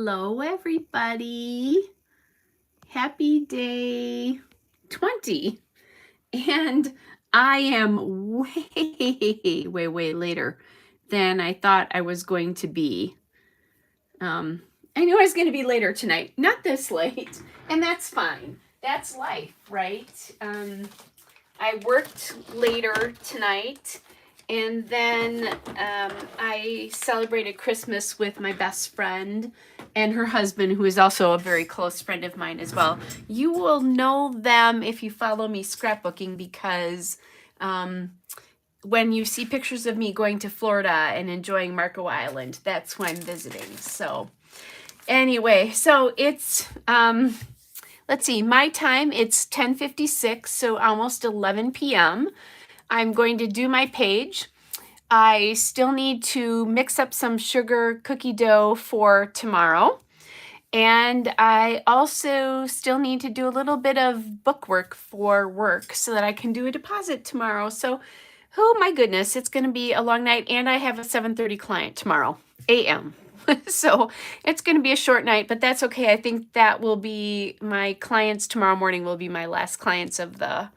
Hello, everybody. Happy day 20. And I am way later than I thought I was going to be. I knew I was going to be later tonight, not this late, and that's fine. That's life, right? I worked later tonight, and then I celebrated Christmas with my best friend and her husband, who is also a very close friend of mine as well. You will know them if you follow me scrapbooking, because when you see pictures of me going to Florida and enjoying Marco Island, that's who I'm visiting. So anyway, so it's let's see, my time, it's 10:56, so almost 11 p.m. I'm going to do my page. I still need to mix up some sugar cookie dough for tomorrow. And I also still need to do a little bit of bookwork for work so that I can do a deposit tomorrow. So, oh my goodness, it's going to be a long night. And I have a 7:30 client tomorrow, a.m. So it's going to be a short night, but that's okay. I think that will be my clients tomorrow morning will be my last clients of the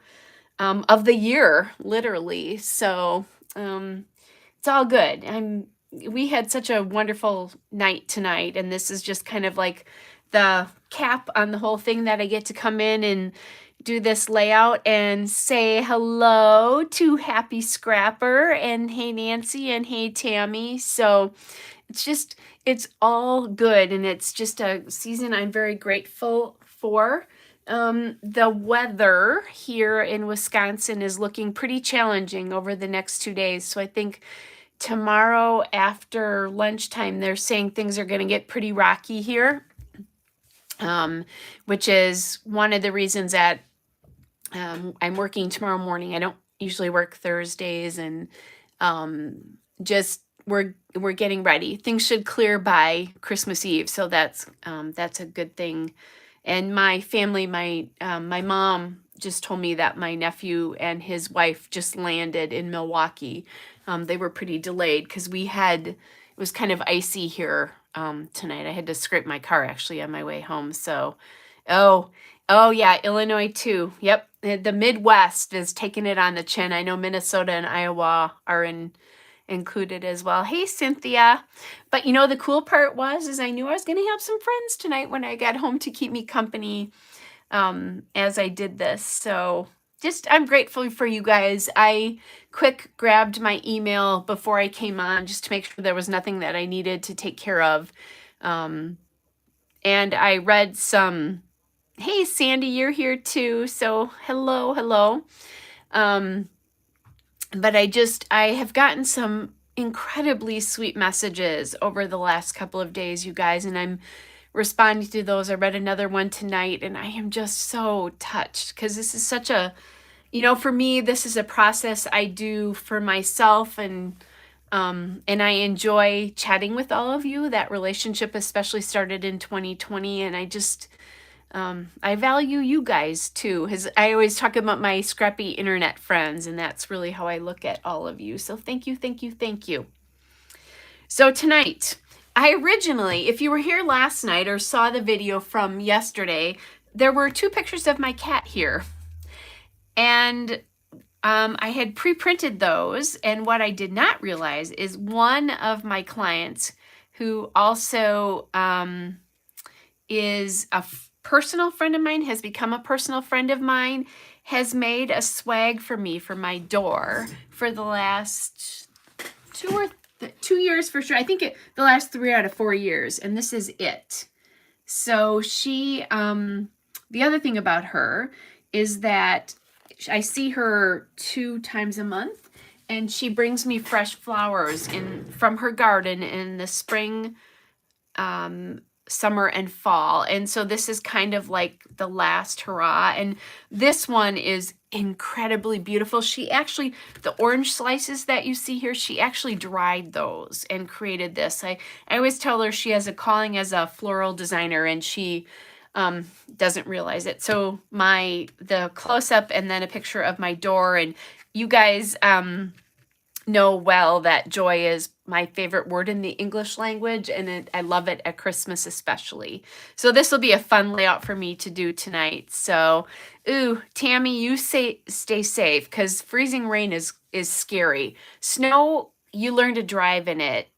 year, literally. So it's all good. We had such a wonderful night tonight, and this is just kind of like the cap on the whole thing, that I get to come in and do this layout and say hello to Happy Scrapper and hey Nancy and hey Tammy. So it's all good, and it's just a season I'm very grateful for. The weather here in Wisconsin is looking pretty challenging over the next 2 days. So I think tomorrow after lunchtime, they're saying things are going to get pretty rocky here, which is one of the reasons that I'm working tomorrow morning. I don't usually work Thursdays, and just we're getting ready. Things should clear by Christmas Eve, so that's a good thing. And my family, my mom just told me that my nephew and his wife just landed in Milwaukee. They were pretty delayed because it was kind of icy here tonight. I had to scrape my car actually on my way home. So, oh yeah, Illinois too. Yep, the Midwest is taking it on the chin. I know Minnesota and Iowa are included as well. Hey, Cynthia. But you know, the cool part is I knew I was going to have some friends tonight when I got home to keep me company as I did this. So I'm grateful for you guys. I quick grabbed my email before I came on just to make sure there was nothing that I needed to take care of. And I read some, hey, Sandy, you're here too. So hello. But I have gotten some incredibly sweet messages over the last couple of days, you guys, and I'm responding to those. I read another one tonight, and I am just so touched because this is such a, for me, this is a process I do for myself, and I enjoy chatting with all of you. That relationship especially started in 2020, and I value you guys too. I always talk about my scrappy internet friends, and that's really how I look at all of you. So thank you. So tonight, I originally, if you were here last night or saw the video from yesterday, there were 2 pictures of my cat here. And I had pre-printed those, and what I did not realize is one of my clients, who also is a personal friend of mine, has become a personal friend of mine, has made a swag for me for my door for the last 2 years for sure. I think the last 3 out of 4 years, and this is it. So she, the other thing about her is that I see her 2 times a month, and she brings me fresh flowers from her garden in the spring, summer, and fall. And so this is kind of like the last hurrah. And this one is incredibly beautiful. The orange slices that you see here, she actually dried those and created this. I always tell her she has a calling as a floral designer, and she doesn't realize it. So the close-up and then a picture of my door, and you guys know well that joy is my favorite word in the English language, and I love it at Christmas especially. So this will be a fun layout for me to do tonight. So, ooh, Tammy, you stay safe because freezing rain is scary. Snow, you learn to drive in it,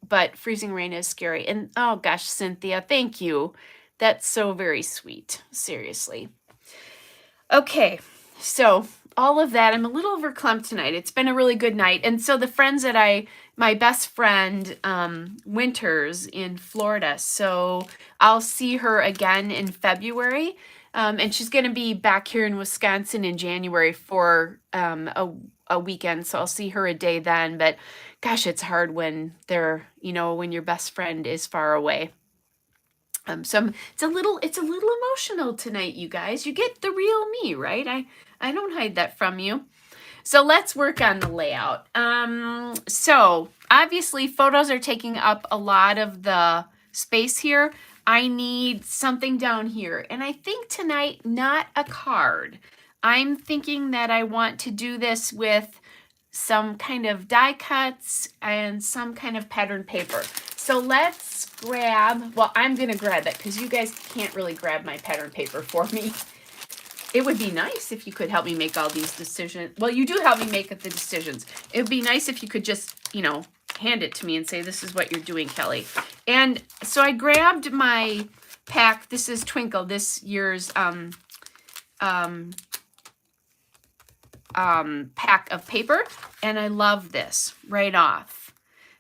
but freezing rain is scary. And oh gosh, Cynthia, thank you. That's so very sweet. Seriously. Okay, so all of that, I'm a little overclumped tonight. It's been a really good night. And so the friends that my best friend, Winters in Florida. So I'll see her again in February. And she's going to be back here in Wisconsin in January for a weekend. So I'll see her a day then. But gosh, it's hard when when your best friend is far away. So it's a little emotional tonight, you guys. You get the real me, right? I don't hide that from you. So let's work on the layout. So obviously photos are taking up a lot of the space here. I need something down here. And I think tonight, not a card. I'm thinking that I want to do this with some kind of die cuts and some kind of pattern paper. So let's grab, well, I'm going to grab it because you guys can't really grab my pattern paper for me. It would be nice if you could help me make all these decisions. Well, you do help me make the decisions. It would be nice if you could just, hand it to me and say, this is what you're doing, Kelly. And so I grabbed my pack. This is Twinkle, this year's pack of paper. And I love this right off.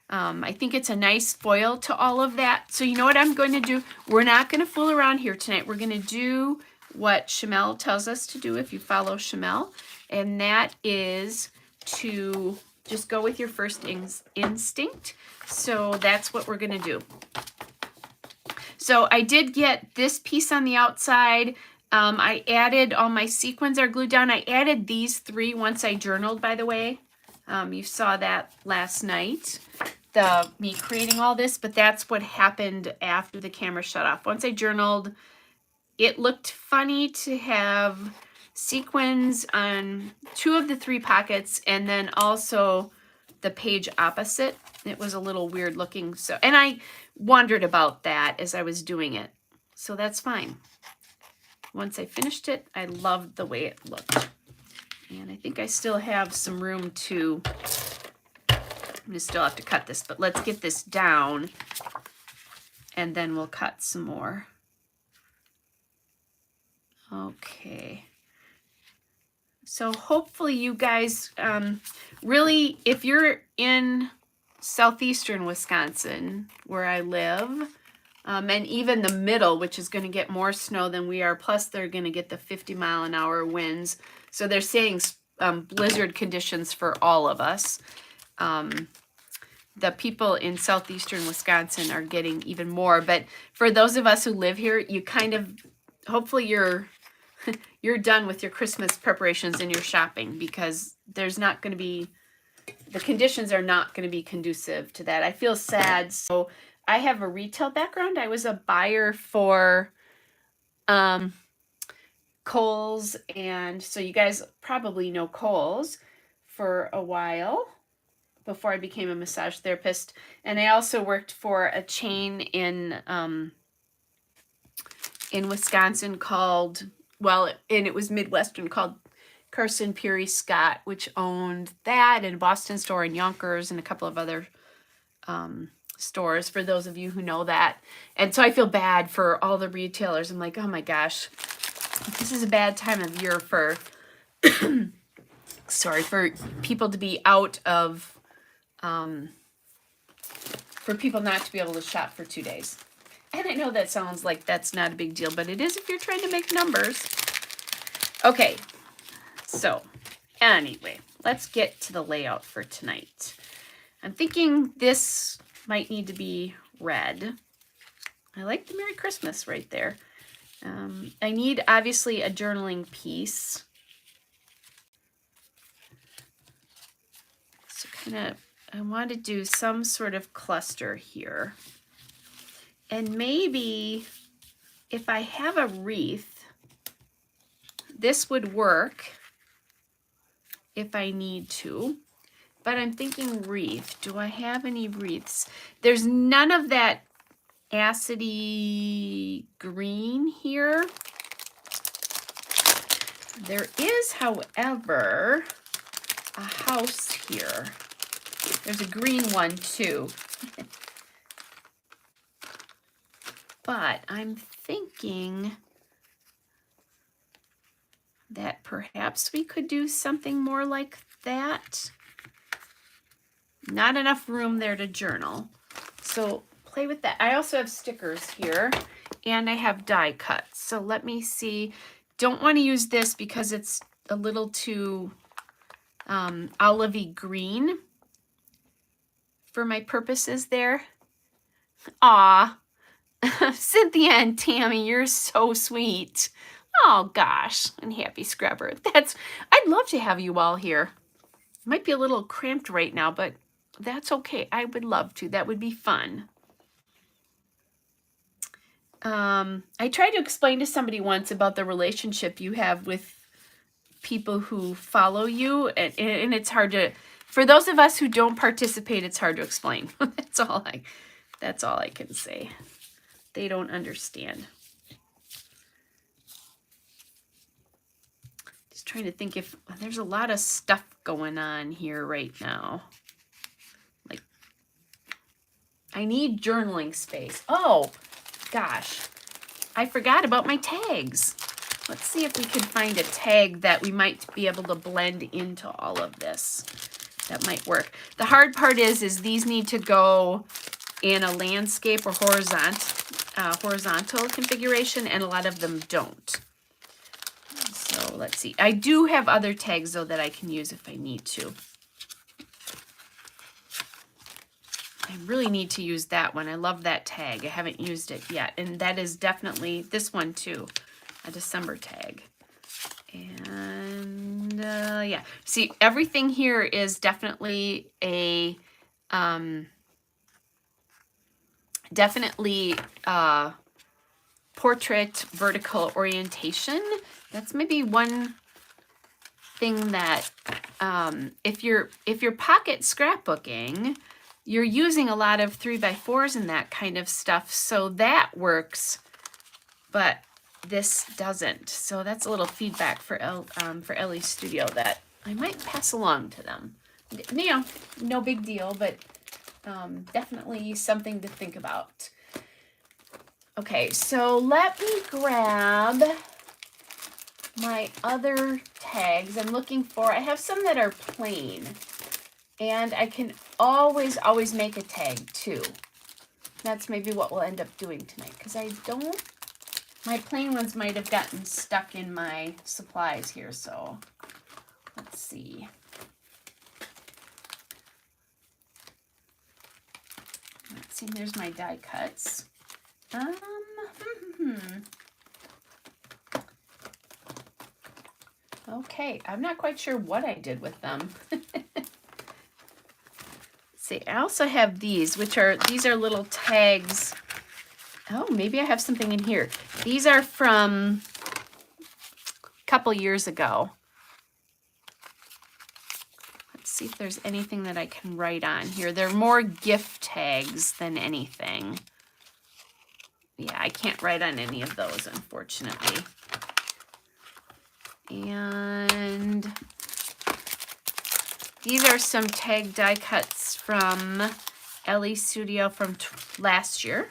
I think it's a nice foil to all of that. So you know what I'm going to do? We're not going to fool around here tonight. We're going to do what Shamel tells us to do if you follow Shamel. And that is to just go with your first instinct. So that's what we're going to do. So I did get this piece on the outside. I added all my sequins are glued down. I added these 3 once I journaled, by the way. You saw that last night, me creating all this, but that's what happened after the camera shut off. Once I journaled, it looked funny to have sequins on 2 of the 3 pockets and then also the page opposite. It was a little weird looking. So, and I wondered about that as I was doing it. So that's fine. Once I finished it, I loved the way it looked. And I think I still have some room to, I'm going to still have to cut this, but let's get this down and then we'll cut some more. Okay. So hopefully you guys, really, if you're in southeastern Wisconsin, where I live, and even the middle, which is going to get more snow than we are, plus they're going to get the 50-mile-an-hour winds. So they're saying blizzard conditions for all of us. The people in southeastern Wisconsin are getting even more. But for those of us who live here, you kind of, hopefully you're done with your Christmas preparations and your shopping, because there's not going to be, the conditions are not going to be conducive to that. I feel sad. So I have a retail background. I was a buyer for Kohl's, and so you guys probably know Kohl's for a while before I became a massage therapist. And I also worked for a chain in Wisconsin called, well, and it was Midwestern, called Carson Peary Scott, which owned that, and a Boston store in Yonkers and a couple of other stores, for those of you who know that. And so I feel bad for all the retailers. I'm like, oh my gosh, this is a bad time of year for sorry, for people to be out of for people not to be able to shop for 2 days. And I know that sounds like that's not a big deal, but it is if you're trying to make numbers. Okay, so anyway, let's get to the layout for tonight. I'm thinking this might need to be red. I like the Merry Christmas right there. I need, obviously, a journaling piece. So kind of, I want to do some sort of cluster here. And maybe if I have a wreath, this would work if I need to. but I'm thinking wreath. Do I have any wreaths? There's none of that acidy green here. There is, however, a house here. There's a green one too. But I'm thinking that perhaps we could do something more like that. Not enough room there to journal. So play with that. I also have stickers here and I have die cuts. So let me see. Don't want to use this because it's a little too olivey green for my purposes there. Aw, Cynthia and Tammy, you're so sweet. Oh gosh, and Happy Scrubber. I'd love to have you all here. Might be a little cramped right now, but that's okay. I would love to. That would be fun. I tried to explain to somebody once about the relationship you have with people who follow you, and it's hard to, for those of us who don't participate, it's hard to explain. That's all I can say. They don't understand. Just trying to think if there's a lot of stuff going on here right now. Like, I need journaling space. Oh, gosh. I forgot about my tags. Let's see if we can find a tag that we might be able to blend into all of this. That might work. The hard part is these need to go in a landscape or horizontal configuration, and a lot of them don't. So let's see. I do have other tags, though, that I can use if I need to. I really need to use that one. I love that tag. I haven't used it yet. And that is definitely this one, too. A December tag. And yeah. See, everything here is definitely a... portrait vertical orientation. That's maybe one thing that if you're pocket scrapbooking, you're using a lot of 3x4s and that kind of stuff, so that works, but this doesn't. So that's a little feedback for Ellie Studio that I might pass along to them. You know, no big deal, but definitely something to think about. Okay, so let me grab my other tags. I'm looking for, I have some that are plain, and I can always make a tag too. That's maybe what we'll end up doing tonight, because my plain ones might have gotten stuck in my supplies here, so let's see. Let's see, there's my die cuts. Okay, I'm not quite sure what I did with them. See, I also have these, these are little tags. Oh, maybe I have something in here. These are from a couple years ago. Let's see if there's anything that I can write on here. They're more gift tags than anything. Yeah, I can't write on any of those, unfortunately. And these are some tag die cuts from Ellie Studio from last year,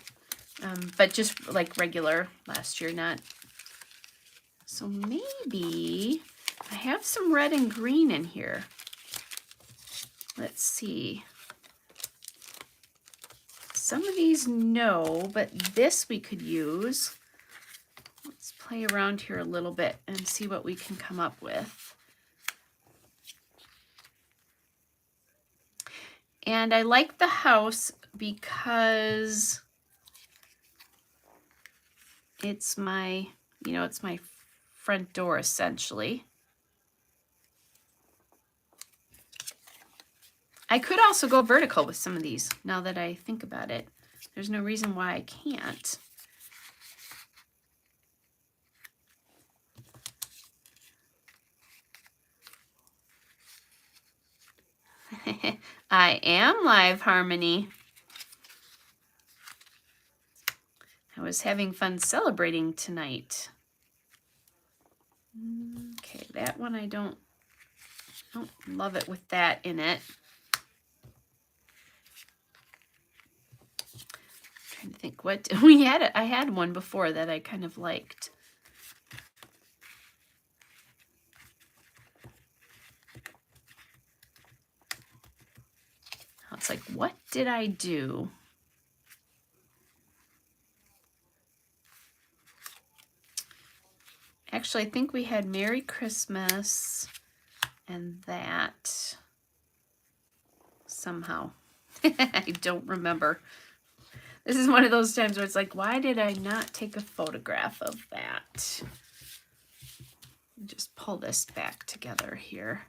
but just like regular last year, not. So maybe I have some red and green in here. Let's see. Some of these no, but this we could use. Let's play around here a little bit and see what we can come up with. And I like the house because it's my, it's my front door essentially. I could also go vertical with some of these, now that I think about it. There's no reason why I can't. I am live, Harmony. I was having fun celebrating tonight. Okay, that one I don't love it with that in it. I'm trying to think what we had. I had one before that I kind of liked. It's like, what did I do? Actually, I think we had Merry Christmas and that somehow. I don't remember. This is one of those times where it's like, why did I not take a photograph of that? Just pull this back together here.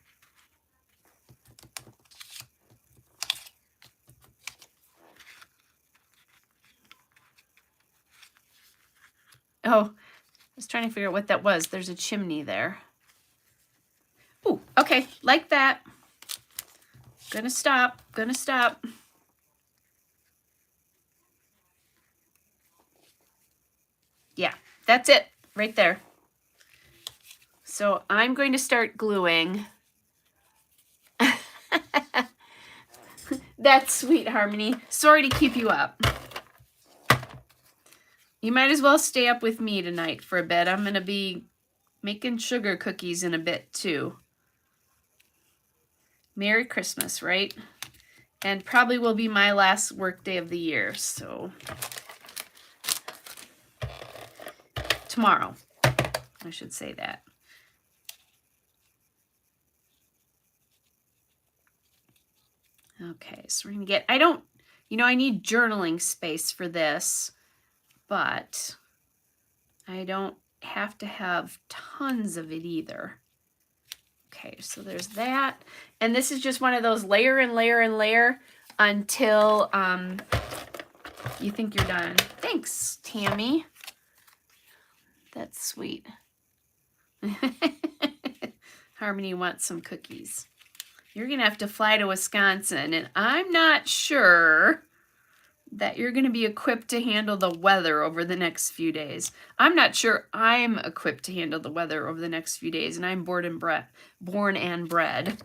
Oh, I was trying to figure out what that was. There's a chimney there. Ooh, okay, like that. Gonna stop. Yeah, that's it right there. So I'm going to start gluing. That's sweet, Harmony. Sorry to keep you up. You might as well stay up with me tonight for a bit. I'm going to be making sugar cookies in a bit too. Merry Christmas, right? And probably will be my last work day of the year, so tomorrow, I should say that. Okay, so we're gonna get, I need journaling space for this, but I don't have to have tons of it either. Okay, so there's that. And this is just one of those layer and layer and layer until you think you're done. Thanks, Tammy. That's sweet. Harmony wants some cookies. You're going to have to fly to Wisconsin, and I'm not sure that you're going to be equipped to handle the weather over the next few days. I'm not sure I'm equipped to handle the weather over the next few days, and I'm born and bred.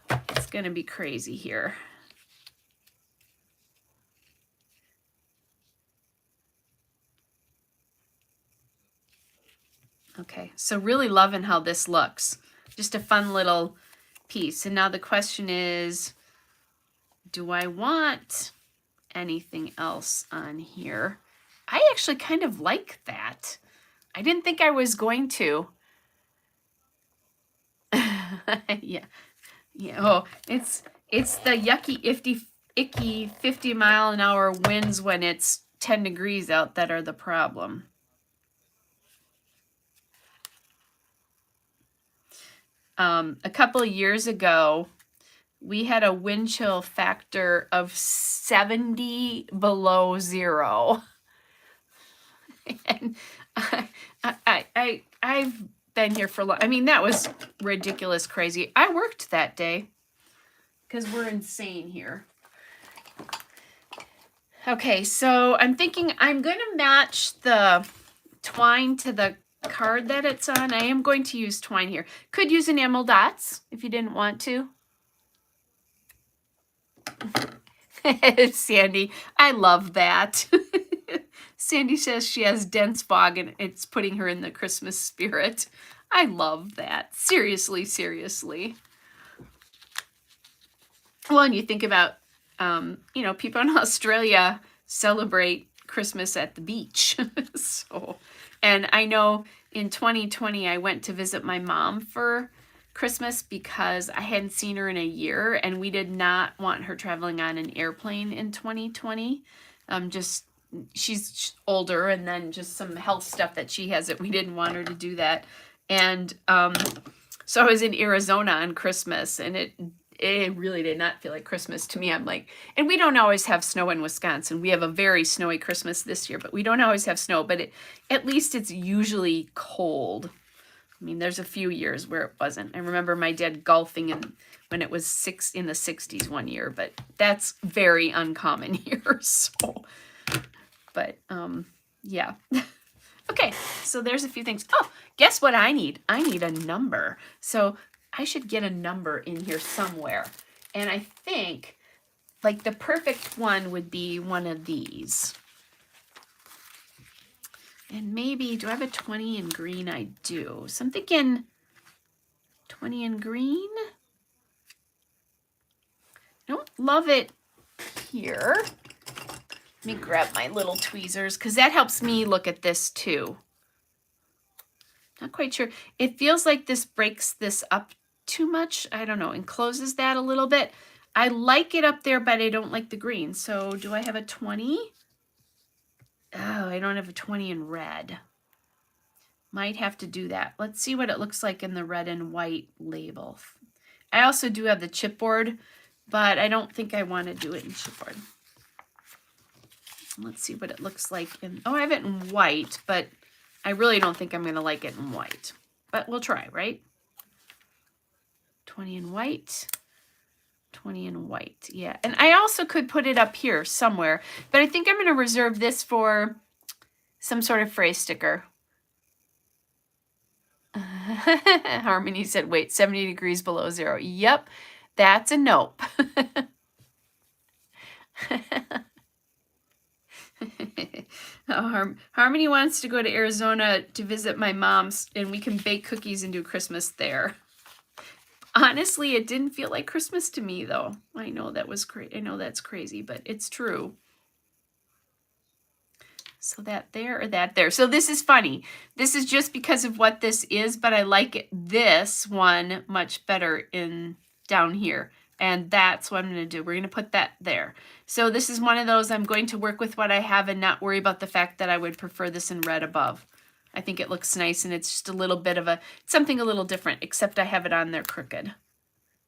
It's going to be crazy here. Okay, so really loving how this looks. Just a fun little piece. And now the question is, do I want anything else on here? I actually kind of like that. I didn't think I was going to. Yeah. Oh, it's the yucky, icky 50-mile-an-hour winds when it's 10 degrees out that are the problem. A couple of years ago, we had a wind chill factor of 70 below zero. And I've been here for long. I mean, that was ridiculous crazy. I worked that day because we're insane here. Okay, so I'm thinking I'm going to match the twine to the card that it's on. I am going to use twine here. Could use enamel dots if you didn't want to. Sandy, I love that. Sandy says she has dense fog and it's putting her in the Christmas spirit. I love that. Seriously, seriously. Well, and you think about, people in Australia celebrate Christmas at the beach. And I know in 2020, I went to visit my mom for Christmas because I hadn't seen her in a year, and we did not want her traveling on an airplane in 2020. She's older, and then just some health stuff that she has that we didn't want her to do that. And so I was in Arizona on Christmas, and it really did not feel like Christmas to me. I'm like, and we don't always have snow in Wisconsin. We have a very snowy Christmas this year, but we don't always have snow, but at least it's usually cold. I mean, there's a few years where it wasn't. I remember my dad golfing when it was in the 60s one year, but that's very uncommon here. So, but yeah. Okay, so there's a few things. Oh, guess what I need? I need a number. So I should get a number in here somewhere. And I think like the perfect one would be one of these. And maybe, do I have a 20 in green? I do. So I'm thinking 20 in green. I don't love it here. Let me grab my little tweezers because that helps me look at this too. Not quite sure. It feels like this breaks this up too much. I don't know, encloses that a little bit. I like it up there, but I don't like the green. So do I have a 20? Oh, I don't have a 20 in red. Might have to do that. Let's see what it looks like in the red and white label. I also do have the chipboard, but I don't think I want to do it in chipboard. Let's see what it looks like in, oh, I have it in white, but I really don't think I'm going to like it in white. But we'll try, right? 20 in white. 20 in white, yeah. And I also could put it up here somewhere, but I think I'm going to reserve this for some sort of phrase sticker. Harmony said, wait, 70 degrees below zero. Yep, that's a nope. Oh, Harmony wants to go to Arizona to visit my mom's, and we can bake cookies and do Christmas there. Honestly, it didn't feel like Christmas to me, though. I know that was I know that's crazy, but it's true. So that there or that there. So this is funny. This is just because of what this is, but I like this one much better in down here. And that's what I'm going to do. We're going to put that there. So this is one of those I'm going to work with what I have and not worry about the fact that I would prefer this in red above. I think it looks nice and it's just a little bit of something a little different, except I have it on there crooked.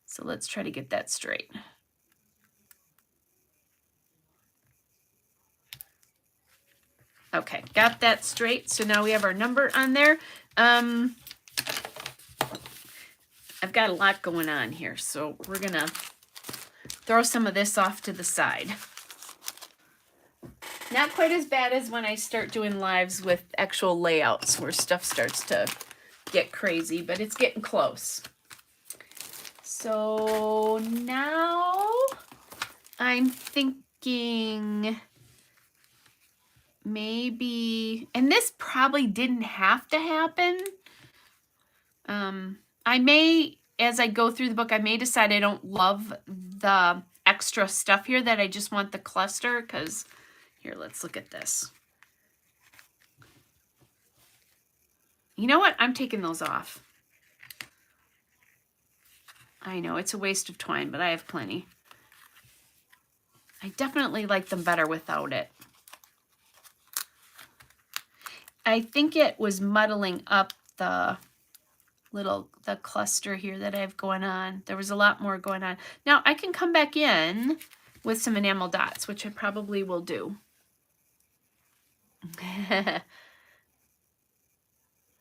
So let's try to get that straight. Okay, got that straight. So now we have our number on there. I've got a lot going on here, so we're going to throw some of this off to the side. Not quite as bad as when I start doing lives with actual layouts where stuff starts to get crazy, but it's getting close. So now I'm thinking maybe, and this probably didn't have to happen. I may, as I go through the book, I may decide I don't love the extra stuff here, that I just want the cluster, because here, let's look at this. You know what? I'm taking those off. I know it's a waste of twine, but I have plenty. I definitely like them better without it. I think it was muddling up the cluster here that I have going on. There was a lot more going on. Now I can come back in with some enamel dots, which I probably will do.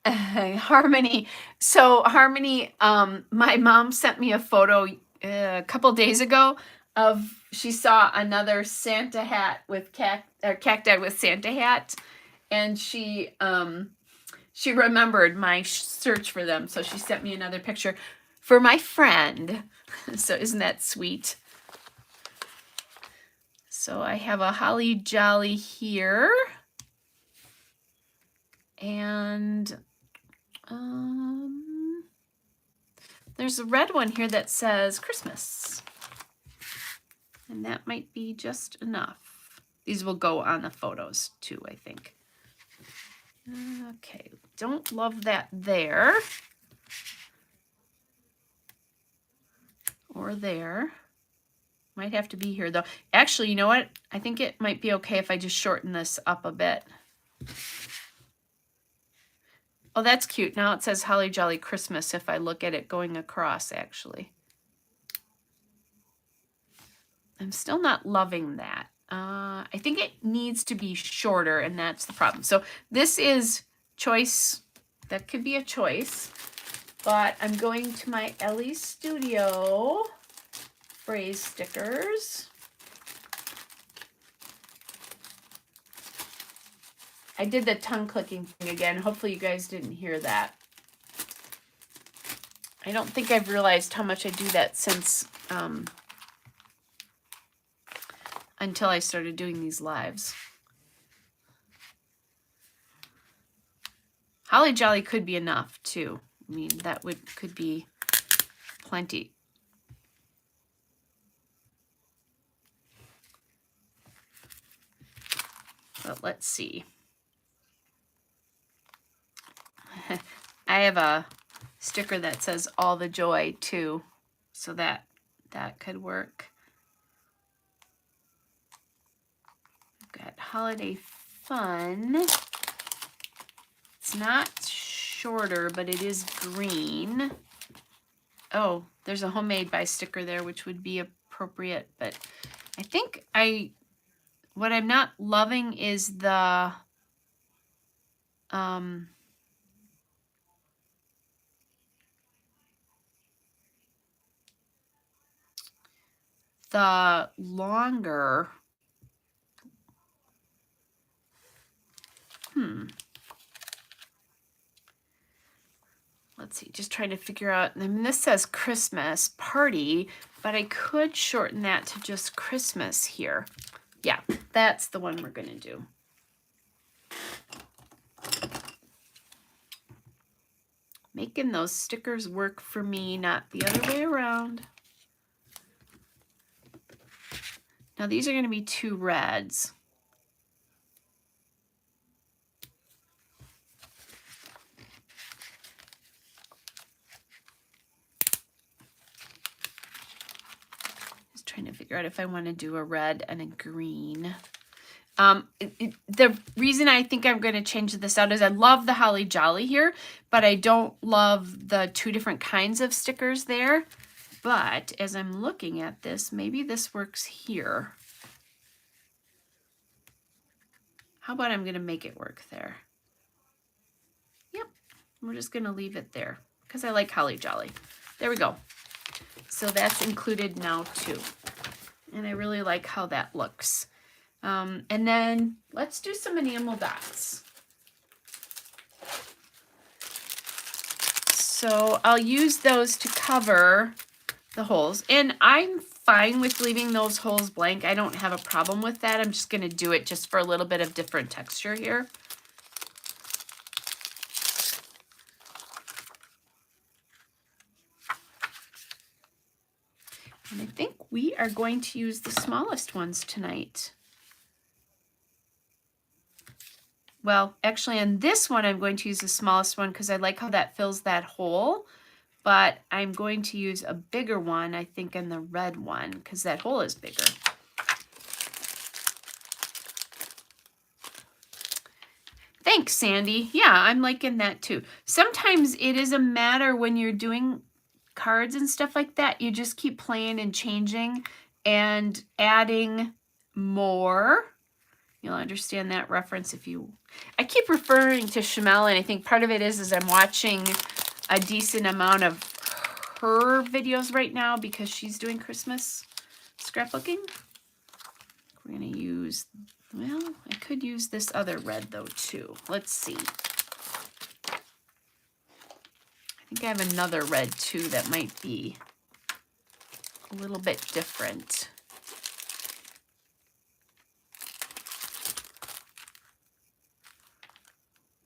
Harmony. So Harmony, my mom sent me a photo a couple days ago of, she saw another Santa hat with cacti with Santa hat, and she remembered my search for them, so she sent me another picture for my friend. So isn't that sweet? So I have a holly jolly here, and there's a red one here that says Christmas, and that might be just enough. These will go on the photos too, I think. Okay, don't love that there or there. Might have to be here though. Actually, you know what? I think it might be okay if I just shorten this up a bit. Oh, that's cute. Now it says Holly Jolly Christmas if I look at it going across, actually. I'm still not loving that. I think it needs to be shorter, and that's the problem. So this is choice that could be a choice. But I'm going to my Ellie Studio phrase stickers. I did the tongue clicking thing again. Hopefully you guys didn't hear that. I don't think I've realized how much I do that since until I started doing these lives. Holly Jolly could be enough too. I mean, that could be plenty. But let's see. I have a sticker that says all the joy too, so that could work. We've got holiday fun. It's not shorter, but it is green. Oh, there's a homemade by sticker there, which would be appropriate, but I think what I'm not loving is the longer, let's see, just trying to figure out, I mean, this says Christmas party, but I could shorten that to just Christmas here. Yeah, that's the one we're going to do. Making those stickers work for me, not the other way around. Now these are going to be 2 reds. Just trying to figure out if I want to do a red and a green. The reason I think I'm going to change this out is I love the Holly Jolly here, but I don't love the 2 different kinds of stickers there. But as I'm looking at this, maybe this works here. How about I'm going to make it work there? Yep, we're just going to leave it there because I like Holly Jolly. There we go. So that's included now too. And I really like how that looks. And then let's do some enamel dots. So I'll use those to cover the holes. And I'm fine with leaving those holes blank. I don't have a problem with that. I'm just going to do it just for a little bit of different texture here. And I think we are going to use the smallest ones tonight. Well, actually on this one, I'm going to use the smallest one because I like how that fills that hole. But I'm going to use a bigger one, I think, in the red one because that hole is bigger. Thanks, Sandy. Yeah, I'm liking that too. Sometimes it is a matter when you're doing cards and stuff like that, you just keep playing and changing and adding more. You'll understand that reference if you... I keep referring to Shamel, and I think part of it is I'm watching a decent amount of her videos right now because she's doing Christmas scrapbooking. We're going to use, well, I could use this other red though too. Let's see. I think I have another red too that might be a little bit different.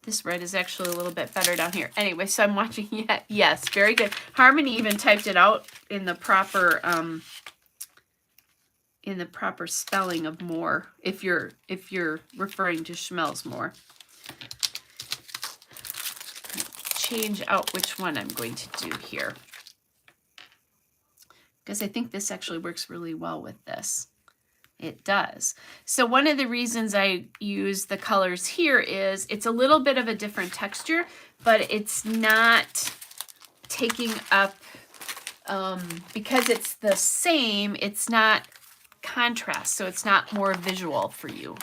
This red is actually a little bit better down here. Anyway, so I'm watching. Yeah, yes, very good. Harmony even typed it out in the proper spelling of more. If you're referring to Shamel's more. Change out which one I'm going to do here, because I think this actually works really well with this. It does. So one of the reasons I use the colors here is it's a little bit of a different texture, but it's not taking up, because it's the same, it's not contrast, so it's not more visual for you.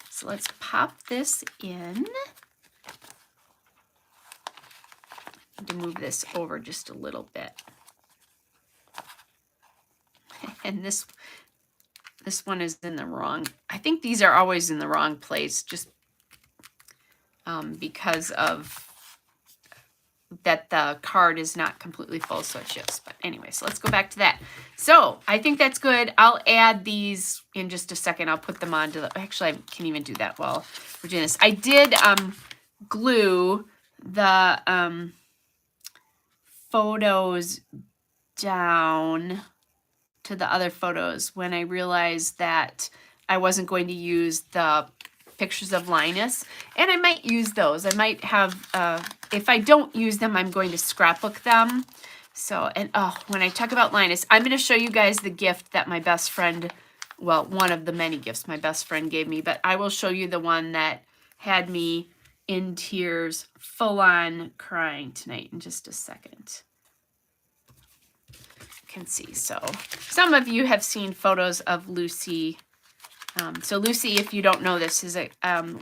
So let's pop this in. to move this over just a little bit. And this one is in the wrong. I think these are always in the wrong place, just because of that the card is not completely full, so it shifts. But anyway, so let's go back to that. So I think that's good. I'll add these in just a second. I'll put them onto the, actually I can even do that while we're doing this. I did glue the photos down to the other photos when I realized that I wasn't going to use the pictures of Linus, and I might use those. I might have, if I don't use them, I'm going to scrapbook them. So, and oh, when I talk about Linus, I'm going to show you guys the gift that my best friend, well, one of the many gifts my best friend gave me, but I will show you the one that had me in tears, full on crying tonight in just a second. Can see. So some of you have seen photos of Lucy. So Lucy, if you don't know this, is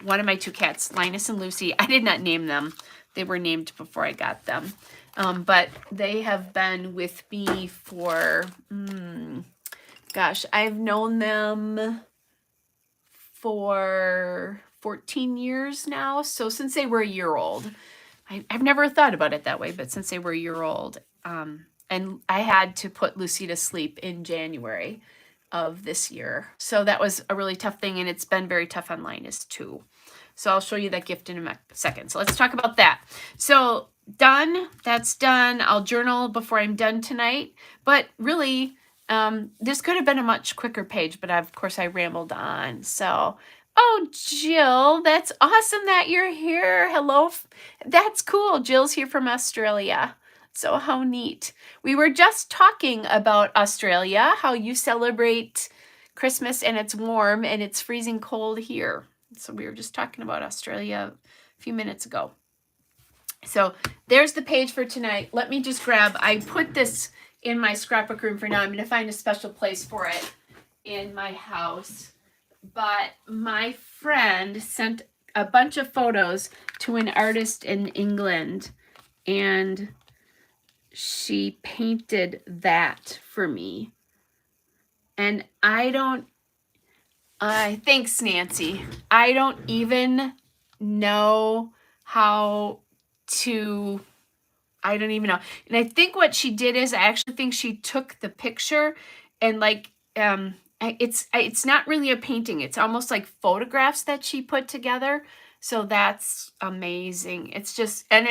one of my two cats, Linus and Lucy. I did not name them. They were named before I got them. But they have been with me for, gosh, I've known them for 14 years now. So since they were a year old, I've never thought about it that way, but since they were a year old, and I had to put Lucy to sleep in January of this year. So that was a really tough thing, and it's been very tough on Linus too. So I'll show you that gift in a second. So let's talk about that. So done, that's done. I'll journal before I'm done tonight. But really, this could have been a much quicker page, but of course I rambled on. So, oh, Jill, that's awesome that you're here. Hello. That's cool. Jill's here from Australia. So how neat. We were just talking about Australia, how you celebrate Christmas and it's warm and it's freezing cold here. So we were just talking about Australia a few minutes ago. So there's the page for tonight. Let me just grab, I put this in my scrapbook room for now. I'm going to find a special place for it in my house. But my friend sent a bunch of photos to an artist in England, and she painted that for me. And thanks, Nancy. I don't even know how to, I don't even know. And I think what she did is, I actually think she took the picture and like, it's not really a painting. It's almost like photographs that she put together. So that's amazing. It's just, and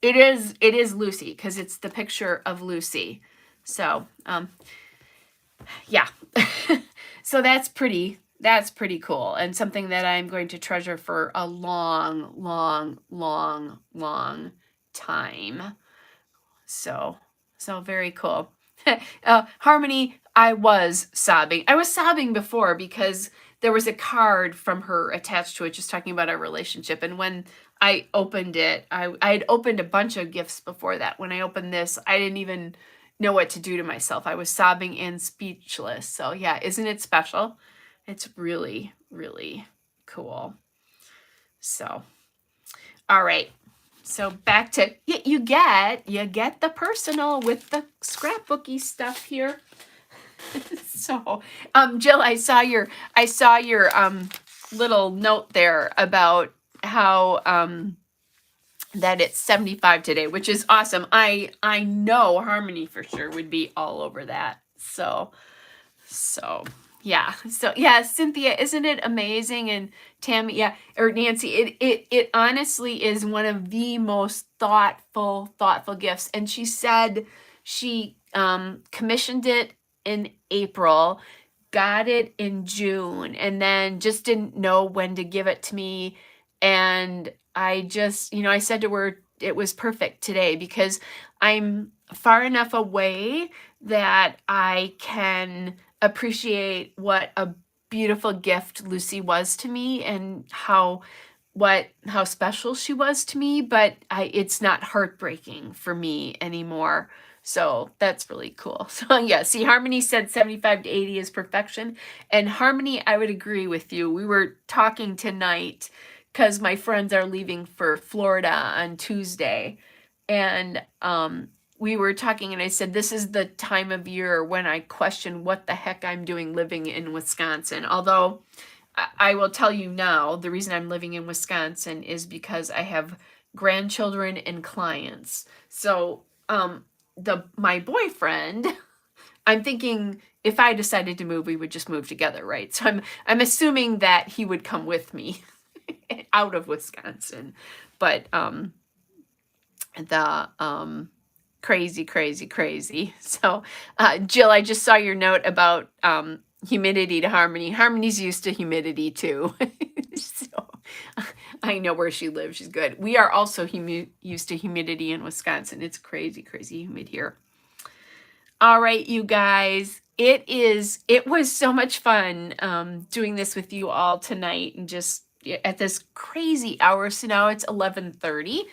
it is Lucy, because it's the picture of Lucy. So, yeah. So that's pretty cool, and something that I'm going to treasure for a long, long, long, long time. So very cool. Harmony, I was sobbing. I was sobbing before because there was a card from her attached to it, just talking about our relationship. And when I opened it, I had opened a bunch of gifts before that. When I opened this, I didn't even know what to do to myself. I was sobbing and speechless. So yeah, isn't it special? It's really, really cool. So, all right. So back to, you get the personal with the scrapbooky stuff here. So, Jill, I saw your little note there about how, that it's 75 today, which is awesome. I know Harmony for sure would be all over that. So yeah. So yeah, Cynthia, isn't it amazing? And Tammy, yeah, or Nancy, it honestly is one of the most thoughtful gifts. And she said she commissioned it in April, got it in June, and then just didn't know when to give it to me. And I just, I said to her, it was perfect today, because I'm far enough away that I can appreciate what a beautiful gift Lucy was to me, and how special she was to me, but it's not heartbreaking for me anymore. So that's really cool. So yeah, see, Harmony said 75 to 80 is perfection. And Harmony, I would agree with you. We were talking tonight because my friends are leaving for Florida on Tuesday. And we were talking, and I said, this is the time of year when I question what the heck I'm doing living in Wisconsin. Although I will tell you now, the reason I'm living in Wisconsin is because I have grandchildren and clients. So my boyfriend, I'm thinking if I decided to move, we would just move together, right? So I'm assuming that he would come with me out of Wisconsin. But crazy. So Jill, I just saw your note about humidity to Harmony. Harmony's used to humidity too. So I know where she lives. She's good. We are also used to humidity in Wisconsin. It's crazy humid here. All right, you guys. It was so much fun doing this with you all tonight, and just at this crazy hour. So now it's 11:30.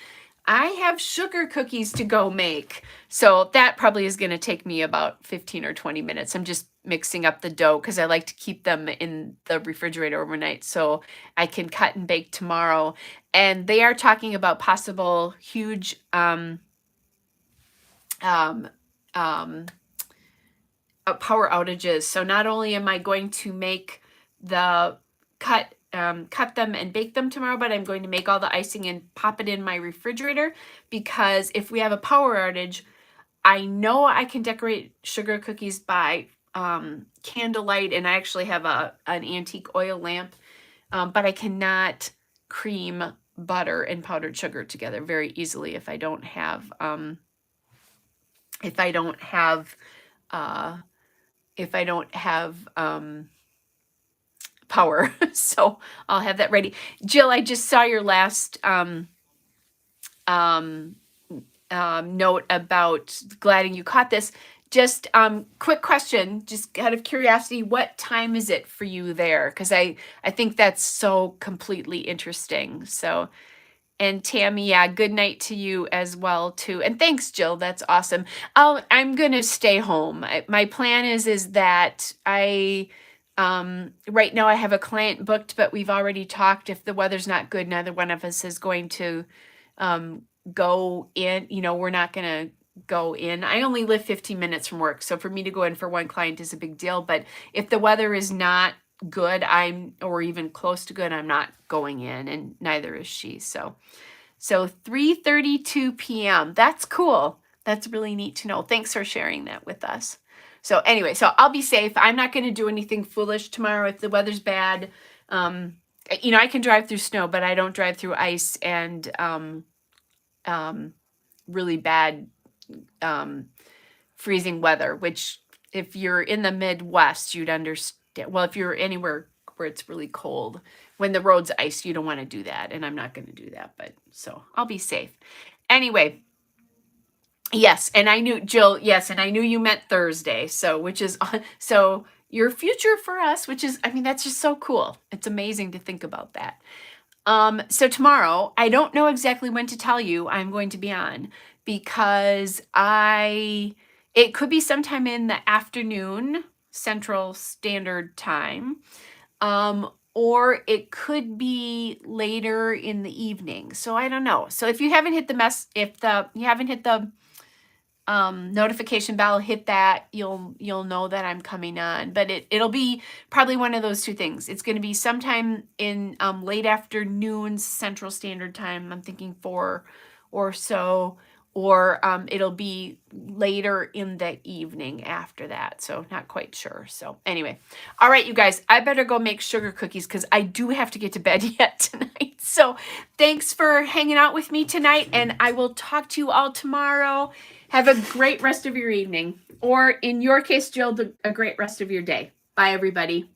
I have sugar cookies to go make. So that probably is going to take me about 15 or 20 minutes. I'm just mixing up the dough because I like to keep them in the refrigerator overnight so I can cut and bake tomorrow. And they are talking about possible huge power outages. So not only am I going to make the cut them and bake them tomorrow, but I'm going to make all the icing and pop it in my refrigerator, because if we have a power outage, I know I can decorate sugar cookies by candlelight, and I actually have an antique oil lamp, but I cannot cream butter and powdered sugar together very easily if I don't have power. So I'll have that ready. Jill, I just saw your last note about glad you caught this. Just quick question, just out of curiosity, what time is it for you there? Because I think that's so completely interesting. So, and Tammy, yeah, good night to you as well too. And thanks, Jill. That's awesome. I'm gonna stay home. My plan is that right now I have a client booked, but we've already talked. If the weather's not good, neither one of us is going to go in. We're not gonna go in. I only live 15 minutes from work, so for me to go in for one client is a big deal. But if the weather is not good, or even close to good, I'm not going in, and neither is she. So 3:32 p.m. That's cool. That's really neat to know. Thanks for sharing that with us. So anyway, so I'll be safe. I'm not going to do anything foolish tomorrow if the weather's bad. I can drive through snow, but I don't drive through ice and really bad freezing weather, which if you're in the Midwest, you'd understand. Well, if you're anywhere where it's really cold, when the road's ice, you don't want to do that. And I'm not going to do that, but so I'll be safe. Anyway, yes. And I knew, Jill, yes. And I knew you meant Thursday. So your future for us, which is, that's just so cool. It's amazing to think about that. So tomorrow, I don't know exactly when to tell you I'm going to be on, because it could be sometime in the afternoon, Central Standard Time, or it could be later in the evening. So I don't know. So if you haven't hit the notification bell, hit that. You'll know that I'm coming on. But it'll be probably one of those two things. It's going to be sometime in late afternoon Central Standard Time. I'm thinking 4 or so, or it'll be later in the evening after that. So not quite sure. So anyway, all right, you guys, I better go make sugar cookies because I do have to get to bed yet tonight. So thanks for hanging out with me tonight, and I will talk to you all tomorrow. Have a great rest of your evening, or in your case, Jill, a great rest of your day. Bye, everybody.